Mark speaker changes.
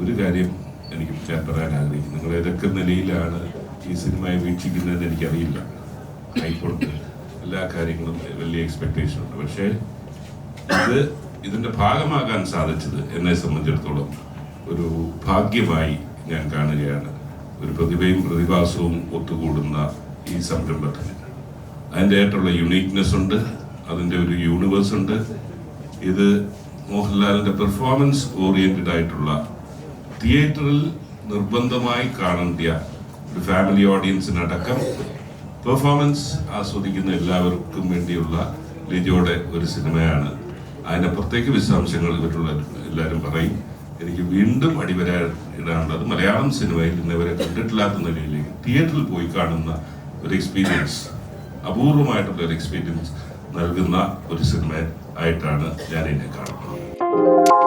Speaker 1: ഒരു കാര്യം എനിക്ക് ഞാൻ പറയാൻ ആഗ്രഹിക്കുന്നു. നിങ്ങൾ ഏതൊക്കെ നിലയിലാണ് ഈ സിനിമയെ വീക്ഷിക്കുന്നതെന്ന് എനിക്കറിയില്ല. ആയിക്കൊണ്ട് എല്ലാ കാര്യങ്ങളും വലിയ എക്സ്പെക്ടേഷൻ ഉണ്ട്. പക്ഷേ ഇതിൻ്റെ ഭാഗമാകാൻ സാധിച്ചത് എന്നെ സംബന്ധിച്ചിടത്തോളം ഒരു ഭാഗ്യമായി ഞാൻ കാണുകയാണ്. ഒരു പ്രതിഭയും പ്രതിഭാസവും ഒത്തുകൂടുന്ന ഈ സംരംഭത്തിന് അതിൻ്റെതായിട്ടുള്ള യുണീക്നെസ് ഉണ്ട്, അതിൻ്റെ ഒരു യൂണിവേഴ്സ് ഉണ്ട്. ഇത് മോഹൻലാലിൻ്റെ പെർഫോമൻസ് ഓറിയൻറ്റഡ് ആയിട്ടുള്ള തിയേറ്ററിൽ നിർബന്ധമായി കാണേണ്ട ഒരു ഫാമിലി ഓഡിയൻസിനടക്കം പെർഫോമൻസ് ആസ്വദിക്കുന്ന എല്ലാവർക്കും വേണ്ടിയുള്ള ലിജോയുടെ ഒരു സിനിമയാണ്. അതിനപ്പുറത്തേക്ക് വിശദാംശങ്ങൾ ഇവരുള്ള എല്ലാവരും പറയും. എനിക്ക് വീണ്ടും ഇടാനുള്ളത് മലയാളം സിനിമയിൽ ഇന്നവരെ കണ്ടിട്ടില്ലാത്ത നിലയിലേക്ക് തിയേറ്ററിൽ പോയി കാണുന്ന ഒരു എക്സ്പീരിയൻസ്, അപൂർവമായിട്ടുള്ള ഒരു എക്സ്പീരിയൻസ് നൽകുന്ന ഒരു സിനിമ ആയിട്ടാണ് ഞാൻ ഇതിനെ കാണുന്നത്.